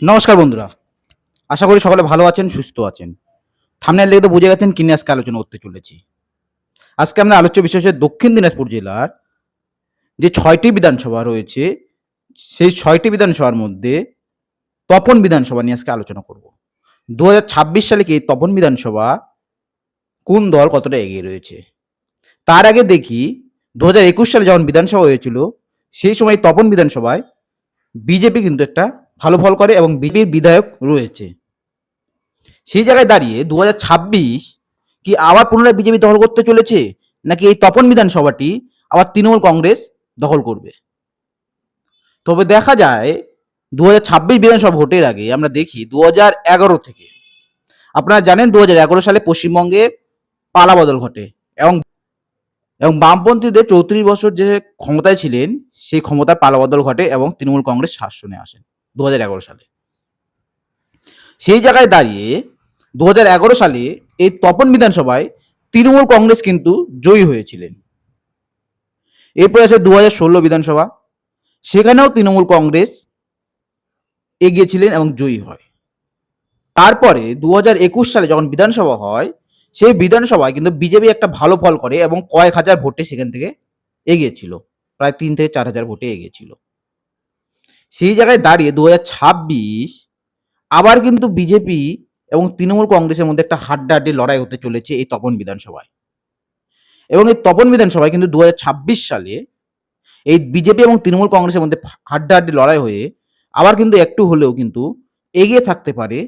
নমস্কার বন্ধুরা, আশা করি সকলে ভালো আছেন, সুস্থ আছেন। থাম্বনেল দেখে তো বুঝে গেছেন কি নিয়ে আজকে আলোচনা করতে চলেছি। আজকে আমরা আলোচ্য বিষয় হচ্ছে দক্ষিণ দিনাজপুর জেলার যে ৬টি বিধানসভা রয়েছে, সেই ৬টি বিধানসভার মধ্যে তপন বিধানসভা নিয়ে আজকে আলোচনা করব। ২০২৬ সালে কি এই তপন বিধানসভা কোন দল কতটা এগিয়ে রয়েছে? তার আগে দেখি ২০২১ সালে যখন বিধানসভা হয়েছিল, সেই সময় তপন বিধানসভায় বিজেপি কিন্তু একটা ভালো ফল করে এবং বিজেপির বিধায়ক রয়েছে। সেই জায়গায় দাঁড়িয়ে ২০২৬ কি আবার পুনরায় বিজেপি দখল করতে চলেছে, নাকি এই তপন বিধানসভাটি আবার তৃণমূল কংগ্রেস দখল করবে? তবে দেখা যায় ২০২৬ বিধানসভা ভোটের আগে আমরা দেখি ২০১১ থেকে, আপনারা জানেন ২০১১ সালে পশ্চিমবঙ্গে পালাবদল ঘটে এবং এবং বামপন্থীদের ৩৪ বছর যে ক্ষমতায় ছিলেন, সেই ক্ষমতার পালাবদল ঘটে এবং তৃণমূল কংগ্রেস শাসনে আসেন ২০১১ সালে। সেই জায়গায় দাঁড়িয়ে ২০১১ সালে এই তপন বিধানসভায় তৃণমূল কংগ্রেস কিন্তু জয়ী হয়েছিলেন। এরপরে আছে ২০১৬ বিধানসভা, সেখানেও তৃণমূল কংগ্রেস এগিয়েছিলেন এবং জয়ী হয়। তারপরে ২০২১ সালে যখন বিধানসভা হয়, সেই বিধানসভায় কিন্তু বিজেপি একটা ভালো ফল করে এবং কয়েক হাজার ভোটে সেখান থেকে এগিয়েছিল, প্রায় ৩ থেকে ৪ হাজার ভোটে এগিয়েছিল। সেই জায়গায় দাঁড়িয়ে ২০২৬ আবার কিন্তু বিজেপি এবং তৃণমূল কংগ্রেসের মধ্যে একটা হাড্ডাহাড্ডি লড়াই হতে চলেছে এই তপন বিধানসভায়। এবং এই তপন বিধানসভায় কিন্তু ২০২৬ সালে এই বিজেপি এবং তৃণমূল কংগ্রেসের মধ্যে হাড্ডাহাড্ডি লড়াই হয়ে আবার কিন্তু একটু হলেও কিন্তু এগিয়ে থাকতে পারে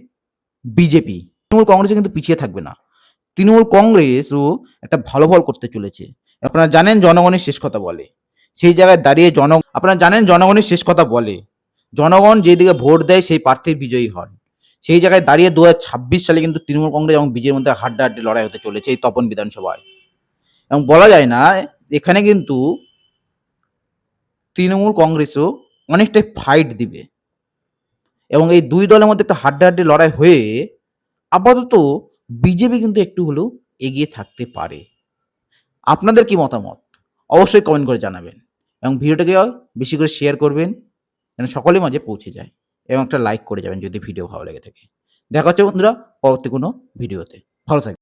বিজেপি। তৃণমূল কংগ্রেসে কিন্তু পিছিয়ে থাকবে না। তৃণমূল কংগ্রেসও একটা ভালো ফল করতে চলেছে। আপনারা জানেন জনগণের শেষ কথা বলে। সেই জায়গায় দাঁড়িয়ে আপনারা জানেন জনগণের শেষ কথা বলে। জনগণ যেদিকে ভোট দেয় সেই প্রার্থীর বিজয়ী হন। সেই জায়গায় দাঁড়িয়ে ২০২৬ সালে কিন্তু তৃণমূল কংগ্রেস এবং বিজেপির মধ্যে হাড্ডাহাড্ডি লড়াই হতে চলেছে এই তপন বিধানসভায়। এবং বলা যায় না, এখানে কিন্তু তৃণমূল কংগ্রেসও অনেকটাই ফাইট দিবে এবং এই দুই দলের মধ্যে একটা হাড্ডাহাড্ডি লড়াই হয়ে আপাতত বিজেপি কিন্তু একটু হলেও এগিয়ে থাকতে পারে। আপনাদের কি মতামত অবশ্যই কমেন্ট করে জানাবেন এবং ভিডিওটাকে বেশি করে শেয়ার করবেন যেন সকলের মাঝে পৌঁছে যায় এবং একটা লাইক করে যাবেন যদি ভিডিও ভালো লেগে থাকে। দেখা হচ্ছে বন্ধুরা পরবর্তী কোনো ভিডিওতে। ভালো থাকবেন।